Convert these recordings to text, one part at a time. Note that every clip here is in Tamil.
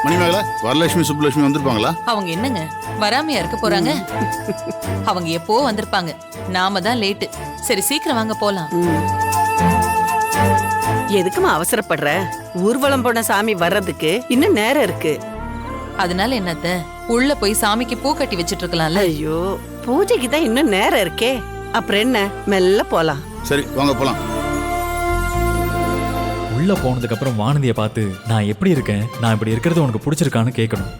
மணிமேகலை, வரலட்சுமி சுப்புலட்சுமி வந்திருப்பாங்களா? அவங்க என்னங்க வராமையா இருக்க போறாங்க? அவங்க எப்போ வந்திருப்பாங்க, நாம தான் லேட்டு. சரி சீக்கிரம் வாங்க போலாம். எதுக்குமா அவசரப்படுற? ஊர்வலம் போன சாமி வர்றதுக்கு இன்னும் நேரம் இருக்கு. அதனால என்னத்த, உள்ள போய் சாமிக்கு பூ கட்டி வச்சிட்டு இருக்கலாம்ல. ஐயோ, பூஜைக்கு தான் இன்னும் நேரம் இருக்கே. அப்புறம் என்ன, மெல்ல போலாம். சரி வாங்க போலாம். உள்ள போனதுக்கு அப்புறம் வானதியை பார்த்து நான் எப்படி இருக்கேன், நான் இப்படி இருக்கிறது உனக்கு பிடிச்சிருக்கான்னு கேட்கணும்.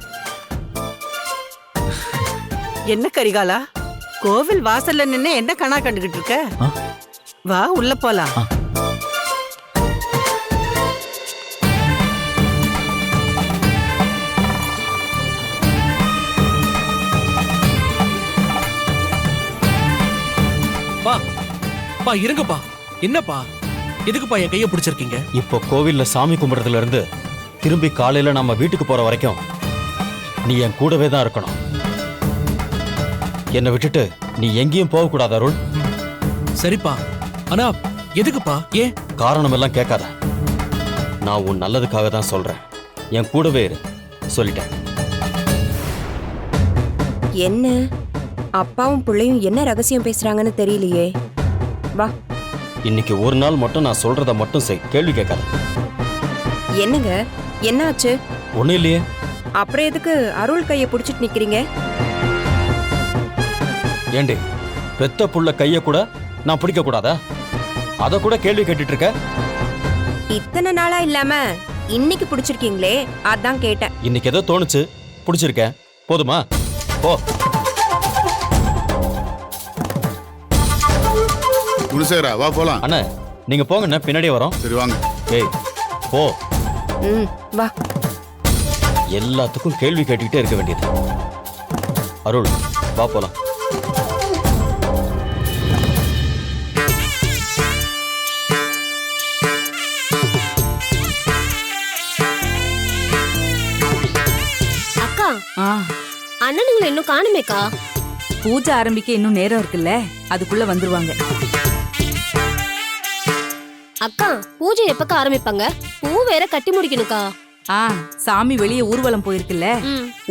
என்ன கரிகாலா, கோவில் வாசல்ல நின்னு என்ன கணா கண்டுகிட்டு இருக்க? வா உள்ள போலாம். பா இருங்கப்பா. என்னப்பா, எதுக்குப்பா என் கையை பிடிச்சிருக்கீங்க? இப்போ கோவில்ல சாமி கும்பிடுறதுல இருந்து திரும்பி காலையில நம்ம வீட்டுக்கு போற வரைக்கும் நீ என் கூடவே தான் இருக்கணும். என்னை விட்டுட்டு நீ எங்கேயும் போக கூடாது அருள். சரிப்பா, ஆனா எதுக்குப்பா? ஏன்? காரணம் எல்லாம் கேட்காத. நான் உன் நல்லதுக்காக தான் சொல்றேன். என் கூடவே இரு, சொல்லிட்டேன். என்ன அப்பாவும் பிள்ளையும் என்ன ரகசியம் பேசுறாங்கன்னு தெரியலையே. வா. இன்னைக்கு ஒரு நாள் மட்டும் நான் சொல்றத மட்டும் செய், கேள்வி கேட்காத. என்னங்க, என்னாச்சு? ஒண்ணும் இல்லையே. அப்புறம் எதுக்கு அருள் கையை பிடிச்சிட்டு நிக்கிறீங்க? ஏண்டி, பெத்த புள்ள கைய கூட நான் பிடிக்க கூடாதா? அத கூட கேள்வி கேட்டுட்டு இருக்க? இத்தனை நாளா இல்லாம இன்னைக்கு பிடிச்சிருக்கீங்களே, அதான் கேட்டேன். இன்னைக்கு ஏதோ தோணுச்சு, பிடிச்சிருக்கேன், போதுமா? போ. குணசேகரா வா போலாம். அண்ணா நீங்க போங்க, பின்னாடியே வரோம். சரி வாங்க. ஏய் போ. வா. எல்லாத்துக்கும் கேள்வி கேட்டுக்கிட்டே இருக்க வேண்டியது. அருள் வா போலாம். அக்கா, அண்ணனுங்களை இன்னும் காணுமேக்கா. பூஜை ஆரம்பிக்க இன்னும் நேரம் இருக்குல்ல, அதுக்குள்ள வந்துருவாங்க. அக்கா, பூஜை எப்பக்கா ஆரம்பிப்பாங்க? பூ வேற கட்டி முடிக்கணுக்கா. சாமி வெளியே ஊர்வலம் போயிருக்குல்ல,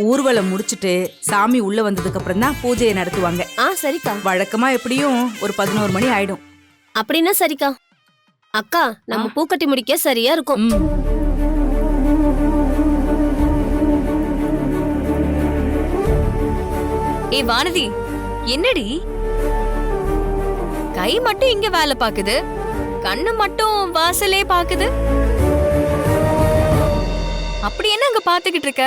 ஊர்வலம் முடிச்சிட்டு சாமி உள்ள வந்ததுக்கு அப்புறம் தான் பூஜையை நடத்துவாங்க. சரிக்கா. வழக்கமா எப்படியும் ஒரு 11 மணி ஆயிடும். அப்படின்னா சரிக்கா. அக்கா, நம்ம பூ கட்டி முடிக்க சரியா இருக்கும். ஏ வானதி, என்னடி கை மட்டும் இங்க வேலை பாக்குது, கண்ணு மட்டும் வாசலே பாக்குது? அப்படி என்ன அங்க பாத்துக்கிட்டு இருக்க?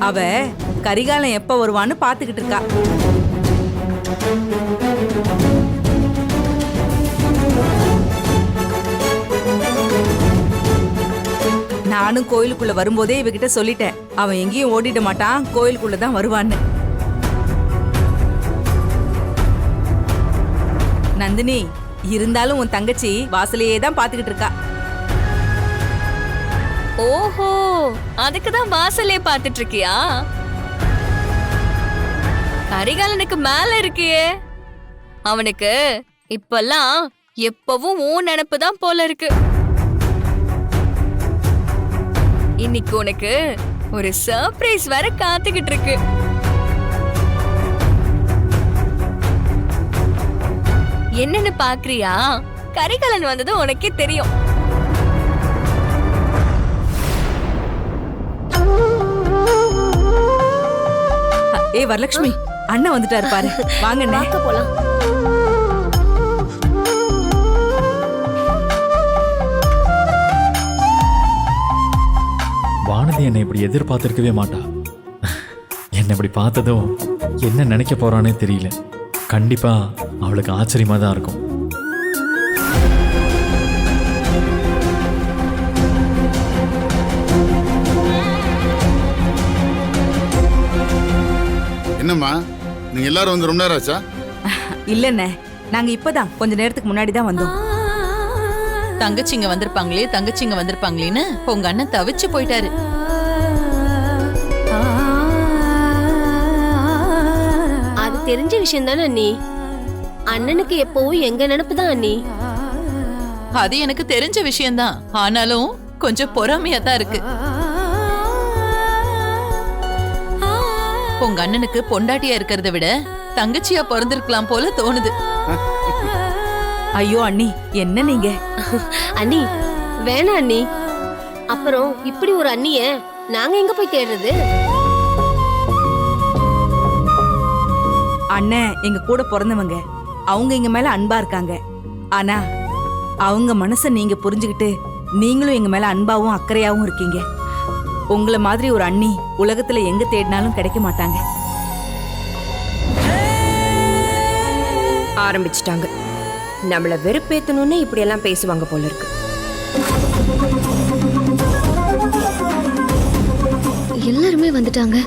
அவ கரிகாலம் எப்ப வருவான்னு பாத்துக்கிட்டு இருக்கா. நானும் கோயிலுக்குள்ள வரும்போதே இவகிட்ட சொல்லிட்டேன், அவன் எங்கேயும் ஓடிட மாட்டான், கோயிலுக்குள்ளதான் வருவான்னு. நந்தினி, இருந்தாலும் உன் தங்கச்சி வாசலையே தான் பாத்துக்கிட்டு இருக்கா. ஓஹோ, அதுக்குதான் வாசலே பாத்துட்டு இருக்கியா? கரிகாலனுக்கு மேல இருக்கியே, அவனுக்கு இப்பெல்லாம் எப்பவும் உன் நினைப்பு தான் போல இருக்கு. இன்னைக்கு உனக்கு ஒரு சர்ப்ரைஸ் வர காத்துக்கிட்டு இருக்கு. என்னன்னு பாக்குறியா? கரிகாலன் வந்தது உனக்கே தெரியும். வரலட்சுமி, அண்ணன் வந்துட்டாரு பாரு. வாங்க போலாம். வானதி என்னை இப்படி எதிர்பார்த்திருக்கவே மாட்டா. என்னை இப்படி பார்த்ததும் என்ன நினைக்க போறானே தெரியல. கண்டிப்பா அவளுக்கு ஆச்சரியமா தான் இருக்கும். என்னம்மா, நீங்க எல்லாரும் வந்து ரொம்ப நேரம் ஆச்சா? இல்லண்ணே, நாங்க இப்பதான் கொஞ்ச நேரத்துக்கு முன்னாடி தான் வந்தோம். தங்கச்சிங்க வந்திருப்பாங்களேன்னு உங்க அண்ணன் தவிச்சு போயிட்டாரு. அது தெரிஞ்ச விஷயம் தானே அண்ணி. அண்ணனுக்கு எப்பவும் எங்க நினைப்பு தான் அண்ணி. அது எனக்கு தெரிஞ்ச விஷயம்தான், ஆனாலும் கொஞ்சம் பொறாமையா தான் இருக்கு. உங்க அண்ணனுக்கு பொண்டாட்டியா இருக்கிறத விட தங்கச்சியா பிறந்திருக்கலாம் போல தோணுது. ஐயோ அண்ணி, என்ன நீங்க? அண்ணி வேணாம் அண்ணி. அப்புறம் இப்படி ஒரு அண்ணிய நாங்க எங்க போய் தேடுறது? அண்ணன் எங்க கூட பிறந்தவங்க, அவங்க எங்க மேல அன்பா இருக்காங்க. ஆனா அவங்க மனச நீங்க புரிஞ்சுக்கிட்டு நீங்களும் எங்க மேல அன்பாவும் அக்கறையாவும் இருக்கீங்க. உங்களை மாதிரி ஒரு அண்ணி உலகத்துல எங்க தேடினாலும் கிடைக்க மாட்டாங்க. ஆரம்பிச்சிட்டாங்க. நம்மள வெறுப்பேத்தணும்னு இப்படி எல்லாம் பேசுவாங்க போல இருக்கு. எல்லாருமே வந்துட்டாங்க.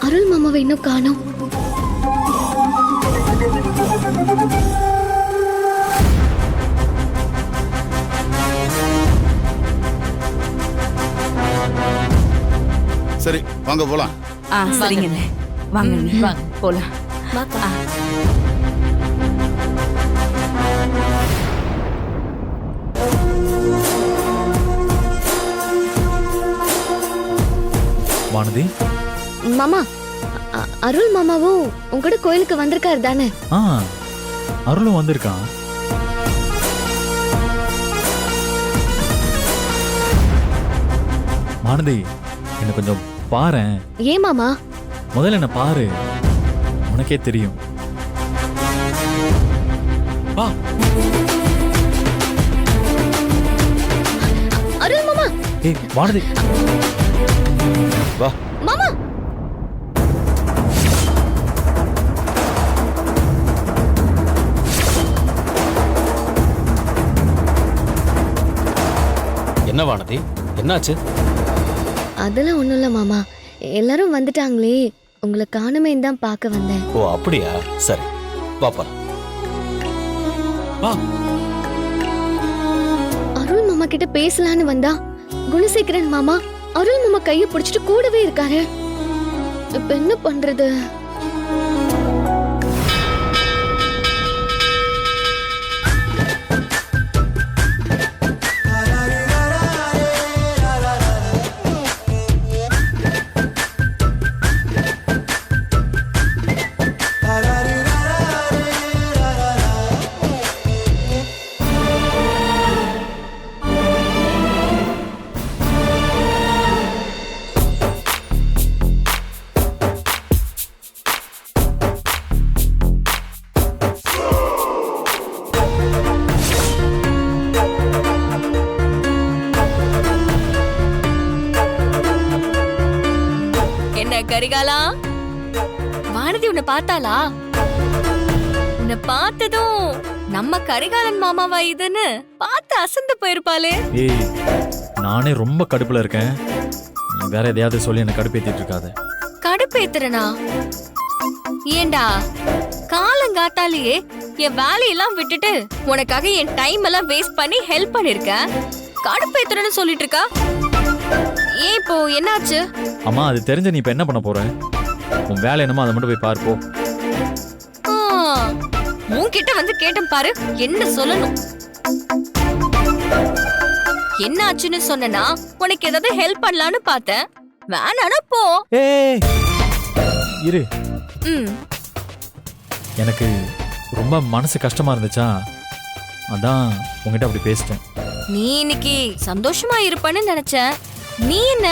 அருள் மாமாவை இன்னும் காணோம். சரி வாங்க போலாம். சரிங்க அண்ணே. வாங்க அண்ணே, வாங்க. போலாம். வாக்கா. வானதி, மாமா, அருள் மாமாவும் உங்ககிட்ட கோயிலுக்கு வந்திருக்காரு தானே? அருளும் வந்திருக்கான். வானதி, என்ன கொஞ்சம் பாரேன். ஏன் மாமா? முதல்ல என்ன பாரு, உனக்கே தெரியும். வா. அருள் மாமா. ஏய் வானதி, வா. மாமா. என்ன வானதி, என்னாச்சு? அதெல்லாம் ஒண்ணும் இல்ல மாமா. எல்லாரும் வந்துட்டாங்களே, உங்களை காணுமே தான் பார்க்க வந்தேன். ஓ அப்படியா? சரி வா போலாம். வா. அருள் மாமா கிட்ட பேசலான்னு வந்தா குணசேகரன் மாமா அருள் மாமா கைய பிடிச்சிட்டு கூடவே இருக்காரு. இப்ப என்ன பண்றது? கரிகாலா, வானதி உன்னை பார்த்தாளா? உன்னை பார்த்ததும் நம்ம கரிகாலன் மாமாவா இதுன்னு பார்த்து அசந்து போயிருப்பாளே. ஏய், நானே ரொம்ப கடுப்புல இருக்கேன். நீ வேற எதையாவது சொல்லி என்ன கடுப்பேத்திட்டு இருக்காத. கடுப்பேத்துறனா? ஏண்டா காலங்காத்தாலேயே என் வேலையெல்லாம் விட்டுட்டு உனக்காக என் டைம் எல்லாம் வேஸ்ட் பண்ணி ஹெல்ப் பண்ணிருக்க. கடுப்பேத்துறன்னு சொல்லிட்டு இருக்கா? ஏன் இப்போ என்னாச்சு? அம்மா, அது தெரிஞ்ச நீ இப்ப என்ன பண்ண போற? உன் வேலை என்னமோ அதை மட்டும் போய் பார்ப்போ. உன்கிட்ட வந்து கேட்டேன் பாரு, என்ன சொல்லணும்? என்ன ஆச்சுன்னு சொன்னா உனக்கு ஏதாவது ஹெல்ப் பண்ணலான்னு பார்த்தேன். வேணானா போ. ஏய் இரு, எனக்கு ரொம்ப மனசு கஷ்டமா இருந்துச்சா, அதான் உங்ககிட்ட அப்படி பேசிட்டேன். நீ இன்னைக்கு சந்தோஷமா இருப்பன்னு நினைச்சேன். நீ என்ன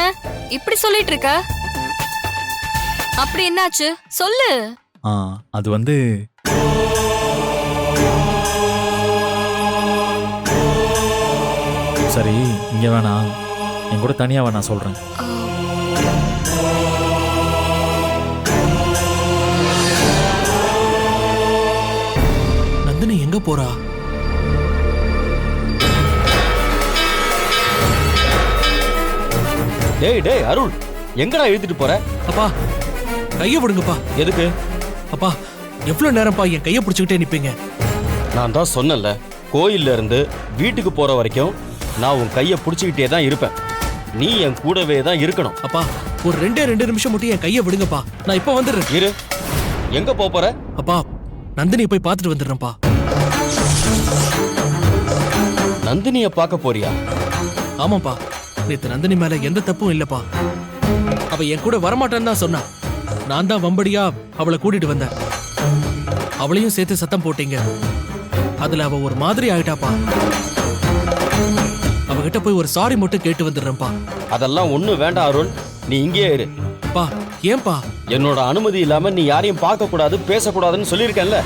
இப்படி சொல்லிட்டு இருக்க? அப்படி என்னாச்சு சொல்லு. அது வந்து சரி, இங்க வேணாம், என் கூட தனியா வா, நான் சொல்றேன். நந்தினி எங்க போறா? டேய் டேய் அருள், எங்கடா இழுத்துட்டு போற? அப்பா கைய விடுங்கப்பா. எதுக்கு? அப்பா எவ்வளவு நேரம்ப்பா என் கைய பிடிச்சுக்கிட்டே நிப்பீங்க? நான் தான் சொன்னேன்ல, கோயில்ல இருந்து வீட்டுக்கு போற வரைக்கும் நான் உன் கைய பிடிச்சுக்கிட்டே தான் இருப்பேன். நீ என் கூடவே தான் இருக்கணும். அப்பா ஒரு 2 நிமிஷம் மட்டும் என் கைய விடுங்கப்பா. நான் இப்ப வந்துடுறேன். இரு. எங்க போற? அப்பா நந்தினியை போய் பார்த்துட்டு வந்துடுறேன்ப்பா. நந்தினிய பார்க்க போறியா? ஆமாப்பா, நேத்து நந்தினி மேல எந்த தப்பும் இல்லப்பா. அவ என் கூட வரமாட்டான்னு தான் சொன்னா. நான் தான் வம்படியா அவளை கூட்டிட்டு வந்தேன். அவளையும் சேர்த்து சத்தம் போட்டீங்க. அதுல அவ ஒரு மாதிரி ஆயிட்டாப்பா. அவகிட்ட போய் ஒரு சாரி மட்டும் கேட்டு வந்துடுறேன்ப்பா. அதெல்லாம் ஒண்ணும் வேண்டாம் அருள், நீ இங்கேயே இரு. பா ஏன்பா? என்னோட அனுமதி இல்லாம நீ யாரையும் பார்க்க கூடாது, பேசக்கூடாதுன்னு சொல்லியிருக்கேன்ல.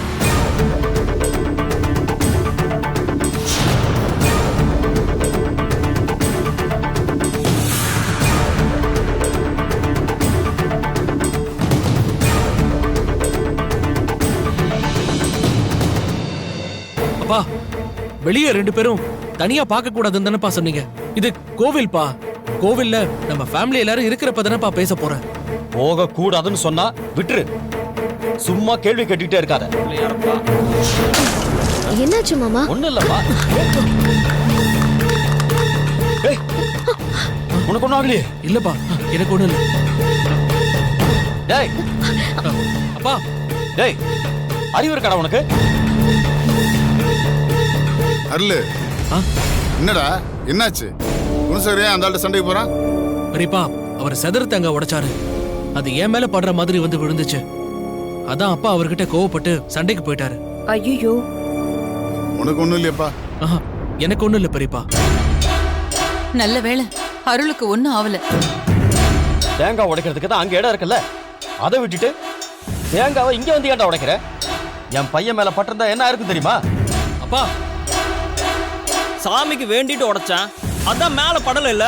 அப்பா வெளியே 2 பேரும் தனியா பார்க்க கூடாதுன்னு தானேப்பா சொன்னீங்க. இது கோவில்பா. கோவில்ல நம்ம ஃபேமிலி எல்லாரும் இருக்கிறப்ப தானேப்பா பேச போறேன். போக கூடாதுன்னு சொன்னா விட்டுரு. சும்மா கேள்வி கேட்டுக்கிட்டே இருக்காத. என்னாச்சு மாமா? ஒண்ணும் இல்லப்பா. ஏய், உனக்கு ஒண்ணும் ஆகலையே? இல்லப்பா, எனக்கு ஒண்ணும் இல்ல. டேய், அப்பா, டேய், அறிவு இருக்காடா உனக்கு? அருள், ஆ? என்னடா என்னாச்சு? குணசேகர் ஏன் அந்த ஆள்கிட்ட சண்டைக்கு போறான்? பெரியப்பா அவர் செதறு தேங்க உடைச்சாரு. அது என் மேல படுற மாதிரி வந்து விழுந்துச்சு. அதான் அப்பா அவர்கிட்ட கோவப்பட்டு சண்டைக்கு போயிட்டாரு. ஐயோ, உனக்கு ஒண்ணும் இல்லையப்பா? ஆஹா, எனக்கு ஒண்ணும் இல்ல பெரியப்பா. நல்ல வேளை அருளுக்கு ஒண்ணும் ஆவல. தேங்காய் உடைக்கிறதுக்கு தான் அங்க இடம் இருக்குல்ல, அதை விட்டுட்டு தேங்காவை இங்க வந்து ஏன்டா உடைக்கிற? என் பையன் மேல பட்டிருந்தா என்ன இருக்கும் தெரியுமா? அப்பா, சாமிக்கு வேண்டிட்டு உடைச்சான், அதான் மேல படல இல்ல.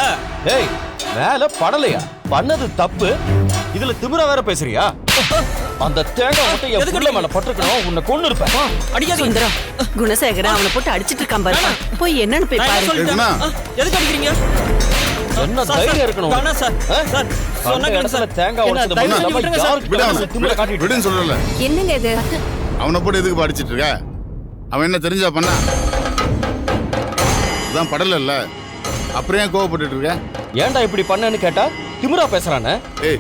ஏய், மேல படலையா? பண்ணது தப்பு, இதுல திமிரா வேற பேசுறியா? அந்த தேங்காய் மட்டும் என் புள்ள மேல பட்டிருக்கணும், உன்னை கொன்னு இருப்பேன். அடிக்காதீங்க. சுந்தரம், குணசேகரன் அவனை போட்டு அடிச்சிட்டு இருக்கான் பாரு. போய் என்னன்னு போய் நான் என்ன பாரு. சொல்லிட்டேன்? எதுக்குண்ணா? எதுக்கு அடிக்கிறீங்க? என்ன சார், தைரியம் இருக்கணும்? வேணாம் சார். ஆ? சார், அந்த சொன்னா கேளுங்க இடத்துல சார். தேங்காய் என்ன, உடைச்சது தயவு மட்டும் செஞ்சு இல்லாம விட்டுருங்க சார். யாருக்கு விடு மேல அவனை. திமிரை காட்டிட்டு இருக்க? விடுன்னு சொல்லல. என்னங்க இது? அவனை போட்டு எதுக்கு படிச்சிட்டு இருக்க? அவன் என்ன தெரிஞ்சா பண்ணா? அதான் படல இல்ல, அப்புறம் ஏன் கோவப்பட்டு இருக்க? ஏன்டா இப்படி பண்ணேன்னு கேட்டா திமிரா பேசுறானே. ஏய்,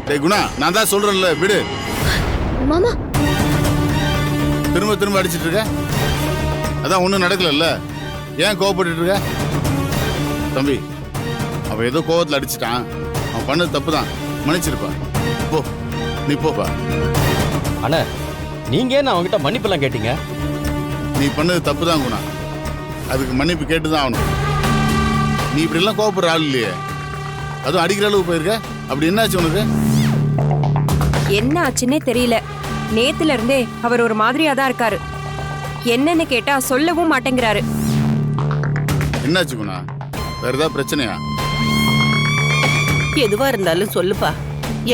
டேய் குணா, நான் தான் சொல்றேன்ல, விடு. மாமா, திரும்ப திரும்ப அடிச்சிட்டு இருக்க? அதான் ஒண்ணும் நடக்கல, ஏன் கோவப்பட்டு இருக்க? தம்பி, அவன் ஏதோ கோவத்துல அடிச்சிட்டான். அவன் பண்ணது தப்பு தான், மன்னிச்சிருப்பா. போ, நீ போப்பா. அண்ணா, நீங்க ஏன் அவன்கிட்ட மன்னிப்பு எல்லாம் கேட்டீங்க? நீ பண்ணது தப்பு தான் குணா, அதுக்கு மன்னிப்பு கேட்டு தான் ஆகணும். நீ இப்படி எல்லாம் கோவப்படுற ஆள் இல்லையே, அதுவும் அடிக்கிற அளவுக்கு போயிருக்க. அப்படி என்னாச்சு உனக்கு? என்ன ஆச்சுன்னே தெரியல. நேத்துல இருந்தே அவர் ஒரு மாதிரியா தான் இருக்காரு. என்னன்னு கேட்டா சொல்லவும் மாட்டேங்கிறாரு. என்னாச்சு குணா? வேற ஏதாவது பிரச்சனையா? எதுவா இருந்தாலும் சொல்லுப்பா.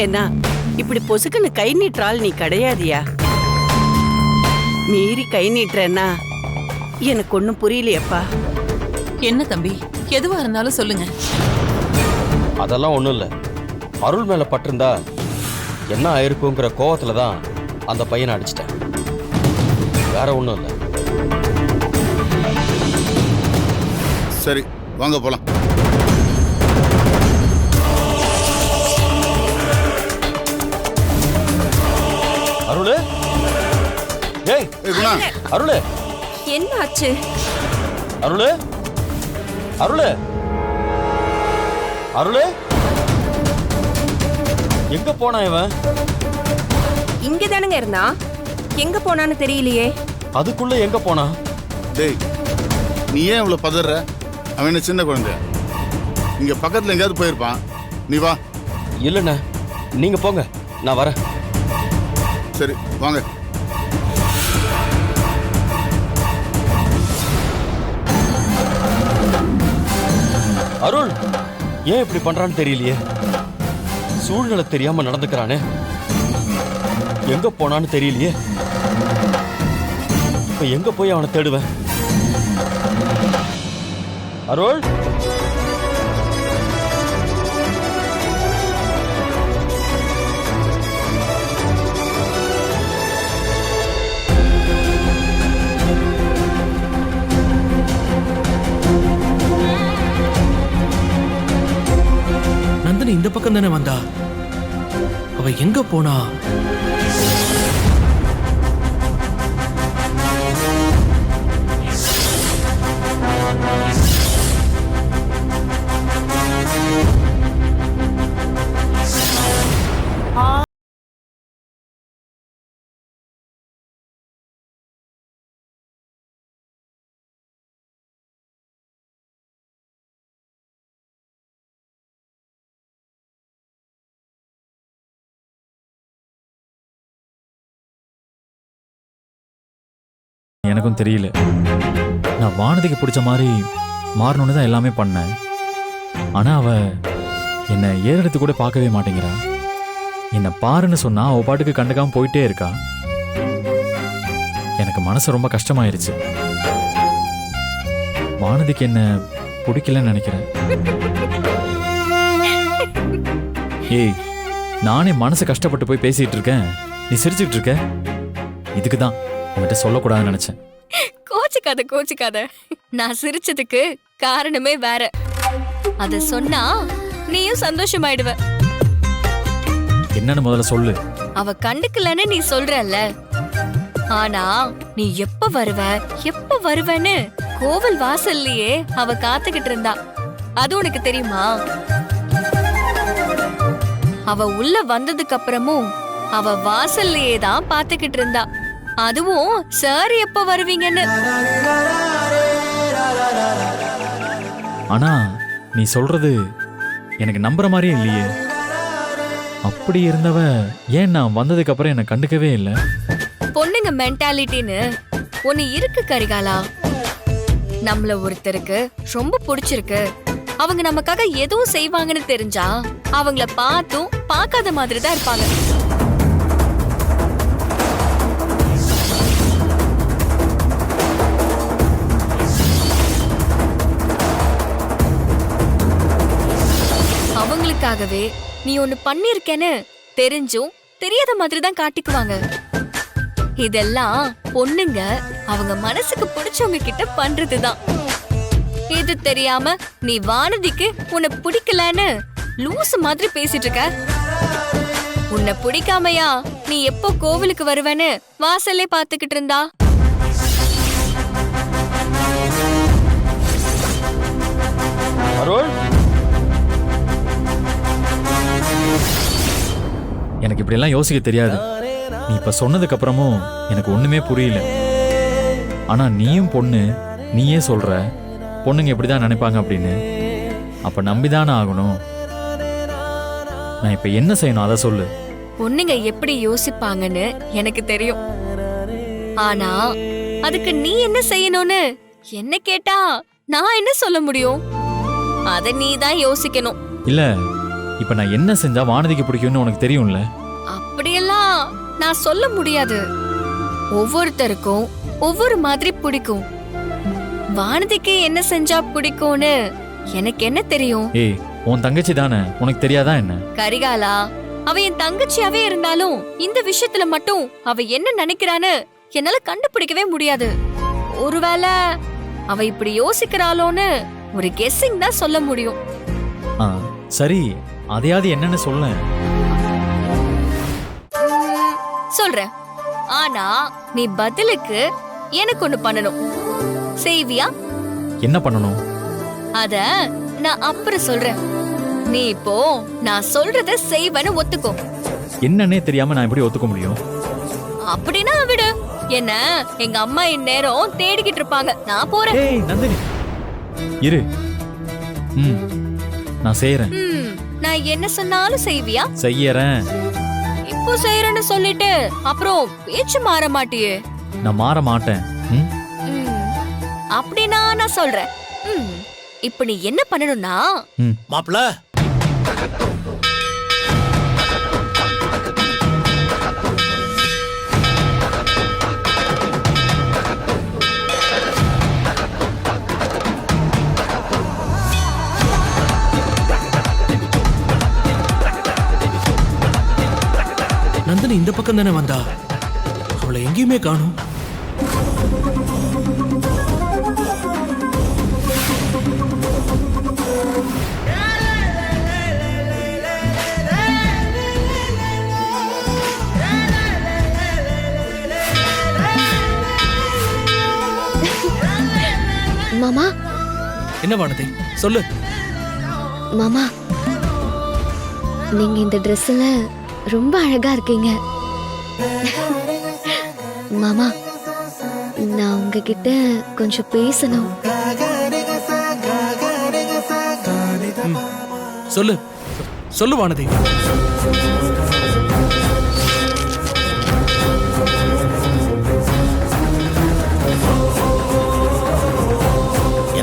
ஏன்னா இப்படி பொசுக்குன்னு கை நீட்டுறாள் நீ கிடையாதியா. மீறி கை நீட்டுறேன்னா எனக்கு ஒண்ணும் புரியலையப்பா. என்ன தம்பி, எதுவா இருந்தாலும் சொல்லுங்க. அதெல்லாம் ஒண்ணும் இல்ல. அருள் மேல பட்டிருந்தா என்ன ஆயிருக்குங்கிற கோவத்துல தான் அந்த பையனை அடிச்சிட்டேன். வேற ஒண்ணும் இல்ல. சரி, வாங்க போலாம். அருள், ஏய் ஏய் குணா, அருள், என்ன ஆச்சு? அருள், அருள், அருள், எங்க போனா இவன்? இங்க தானுங்க இருந்தா, எங்க போனான்னு தெரியலையே. அதுக்குள்ள எங்க போனா? டேய், நீ ஏன் இவ்வளவு பதற? அவன் என்ன சின்ன குழந்தை? இங்க பக்கத்துல எங்கேயாவது போயிருப்பான். நீ வா. இல்லண்ணே, நீங்க போங்க, நான் வரேன். சரி, வாங்க. அருள் ஏன் இப்படி பண்றான்னு தெரியலையே. சூழ்நிலை தெரியாம நடந்துக்கிறானே. எங்க போனான்னு தெரியலையே. இப்ப எங்க போய் அவனை தேடுவேன்? அருள், நந்தினி இந்த பக்கம் தானே வந்தா. அவ எங்க போனா? எனக்கும் தெரியல. நான் வானதிக்கு பிடிச்ச மாதிரி மாறணும்னு தான் எல்லாமே பண்ணேன். ஆனா அவ என்னை ஏறெடுத்து கூட பார்க்கவே மாட்டேங்கிறா. என்னை பாருன்னு சொன்னா அவ பாட்டுக்கு கண்டுக்காம போயிட்டே இருக்கா. எனக்கு மனசு ரொம்ப கஷ்டமாயிருச்சு. வானதிக்கு என்ன பிடிக்கலன்னு நினைக்கிறேன். ஏய், நானே மனசு கஷ்டப்பட்டு போய் பேசிட்டு இருக்கேன், நீ சிரிச்சுட்டு இருக்க. இதுக்கு தான் உன்கிட்ட சொல்லக்கூடாதுன்னு நினைச்சேன். கோச்சிக்காத. நான் சிரிச்சதுக்கு காரணமே வேற. அத சொன்னா நீயும் சந்தோஷமாயிடுவ. என்னன்னு முதல்ல சொல்லு. அவ கண்டுக்கலன்னு நீ சொல்றல்ல, ஆனா நீ எப்ப வருவன்னு கோவில் வாசல்லையே அவ காத்துக்கிட்டு இருந்தா. அது உனக்கு தெரியுமா? அவ உள்ள வந்ததுக்கு அப்புறமும் அவ வாசல்லையே தான் பாத்துக்கிட்டு இருந்தா. அதுவும் சார் எப்ப வருவீங்கன்னு. ஆனா நீ சொல்றது எனக்கு நம்புற மாதிரியே இல்லையே. அப்படி இருந்தவ ஏன் நான் வந்ததுக்கு அப்புறம் என்ன கண்டுக்கவே இல்லை? பொண்ணுங்க மென்டாலிட்டின்னு ஒன்னு இருக்கு கரிகாலா. நம்மள ஒருத்தருக்கு ரொம்ப பிடிச்சிருக்கு, அவங்க நமக்காக எதுவும் செய்வாங்கன்னு தெரிஞ்சா அவங்கள பார்த்தும் பார்க்காத மாதிரி தான் இருப்பாங்க. அவங்களுக்காகவே நீ ஒண்ணு பண்ணிருக்கேன்னு தெரிஞ்சும் தெரியாத மாதிரி தான் காட்டிக்குவாங்க. இதெல்லாம் பொண்ணுங்க அவங்க மனசுக்கு பிடிச்சவங்க கிட்ட பண்றதுதான். இது தெரியாம நீ வானதிக்கு உன்னை பிடிக்கலன்னு லூசு மாதிரி பேசிட்டு இருக்க. உன்னை பிடிக்காமையா நீ எப்போ கோவிலுக்கு வருவேன்னு வாசல்லே பாத்துக்கிட்டு இருந்தா? அருள், எனக்கு இப்படி எல்லாம் யோசிக்க தெரியாது. நீ இப்ப சொன்னதுக்கு அப்புறமும் எனக்கு ஒண்ணுமே புரியல. ஆனா நீயும் பொண்ணு, நீயே சொல்ற பொண்ணுங்க எப்படிதான் நினைப்பாங்க அப்படின்னு. அப்ப நம்பிதானே ஆகணும். நான் இப்ப என்ன செய்யணும் அதை சொல்லு. பொண்ணுங்க எப்படி யோசிப்பாங்கன்னு எனக்கு தெரியும். ஆனா அதுக்கு நீ என்ன செய்யணும்னு என்ன கேட்டா நான் என்ன சொல்ல முடியும்? அத நீ தான் யோசிக்கணும். இல்ல, இப்ப நான் என்ன செஞ்சா வானதிக்கு பிடிக்கும்னு உனக்கு தெரியும்ல. அப்படியெல்லாம் நான் சொல்ல முடியாது. ஒவ்வொருத்தருக்கும் ஒவ்வொரு மாதிரி பிடிக்கும். வானதிக்கு என்ன செஞ்சா பிடிக்கும்னு எனக்கு என்ன தெரியும்? ஏய், உன் தங்கச்சி தானே, உனக்கு தெரியாதா என்ன? கரிகாலா, அவ என் தங்கச்சியாவே இருந்தாலும் இந்த விஷயத்துல மட்டும் அவ என்ன நினைக்கிறான்னு என்னால கண்டுபிடிக்கவே முடியாது. ஒருவேளை அவ இப்படி யோசிக்கிறாளோன்னு ஒரு கெஸ்ஸிங் தான் சொல்ல முடியும். சரி, அதையாவது என்னன்னு சொல்ல. சொல்றேன், ஆனா நீ பதிலுக்கு எனக்கு ஒண்ணு பண்ணணும். செய்வியா? என்ன பண்ணணும்? அத நான் அப்புறம் சொல்றேன். நீ இப்போ நான் சொல்றத செய்வேன்னு ஒத்துக்கோ. என்னன்னே தெரியாம நான் எப்படி ஒத்துக்க முடியும்? அப்படின்னா விடு. என்ன எங்க அம்மா இந்நேரம் தேடிக்கிட்டு இருப்பாங்க. நான் போறேன். ஏய் நந்தினி, இரு. நான் செய்யறேன். நான் என்ன சொன்னாலும் செய்வியா? செய்யறேன். இப்போ செய்யறேன்னு சொல்லிட்டு அப்புறம் பேச்சு மாற மாட்டியே. நான் மாற மாட்டேன். அப்படின்னா நான் சொல்றேன். இப்ப நீ என்ன பண்ணணும்னா, மாப்ள நந்தினி இந்த பக்கம் தானே வந்தா? அவளை எங்கேயுமே காணும். மாமா. என்ன வானதி, சொல்லு. மாமா, நீங்க இந்த ட்ரெஸ்ல ரொம்ப அழகா இருக்கீங்க. மாமா, நான் உங்ககிட்ட கொஞ்சம் பேசணும். சொல்லு சொல்லு வானதி.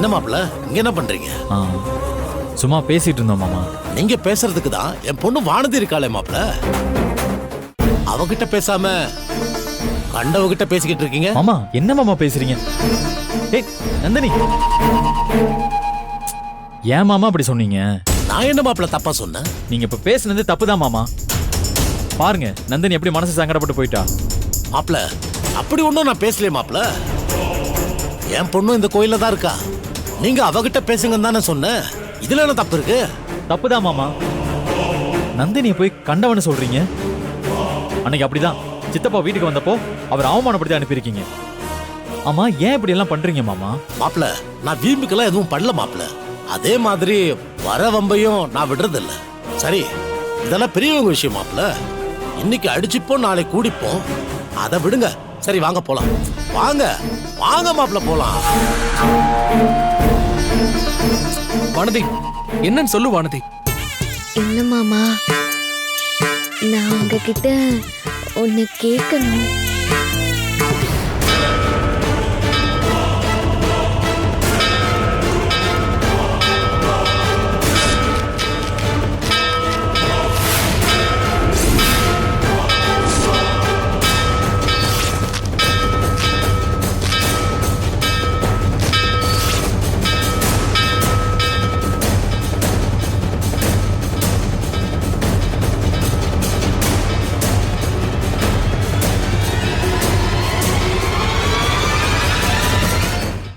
என்ன மாப்பிள்ள இங்க என்ன பண்றீங்க? ஆ, சும்மா பேசிட்டு இருந்தோம் மாமா. நீங்க பேசுறதுக்கு தான் என் பொண்ணு வானதி இருக்காளே மாப்பிள்ள, அவகிட்ட பேசாம கண்டவகிட்ட பேசிக்கிட்டு இருக்கீங்க. மாமா என்ன மாமா பேசுறீங்க? ஏய் நந்தினி, ஏன் மாமா அப்படி சொன்னீங்க? நான் என்ன மாப்பிள்ள தப்பா சொன்னேன்? நீங்க இப்ப பேசுனது தப்புதான் மாமா. பாருங்க நந்தினி எப்படி மனசு சங்கடப்பட்டு போயிட்டா. மாப்பிள்ள அப்படி ஒண்ணும் நான் பேசலையே மாப்பிள்ள. என் பொண்ணு இந்த கோயில்ல தான் இருக்கா, நீங்க அவகிட்ட பேசுங்கன்னு தானே சொன்னேன். இதுல என்ன தப்பு இருக்கு? தப்புதான் மாமா. நந்தினியை போய் கண்டவன்னு சொல்றீங்க. அன்னைக்கு அப்படிதான் சித்தப்பா வீட்டுக்கு வந்தப்போ அவர் அவமானப்படுத்தி அனுப்பியிருக்கீங்க. ஆமா ஏன் இப்படி எல்லாம் பண்றீங்க மாமா? மாப்பிள்ள நான் வீம்புக்கெல்லாம் எதுவும் பண்ணல மாப்பிள்ள. அதே மாதிரி வர வம்பையும் நான் விடுறது இல்ல. சரி இதெல்லாம் பெரியவங்க விஷயம் மாப்பிள்ள. இன்னைக்கு அடிச்சுப்போம் நாளைக்கு கூடிப்போம், அதை விடுங்க. சரி வாங்க போலாம். வாங்க வாங்க மாப்பிள்ள போலாம். வானதி என்னன்னு சொல்லு வானதி. என்ன மாமா, நான் உங்ககிட்ட ஒன்னு கேட்கணும்.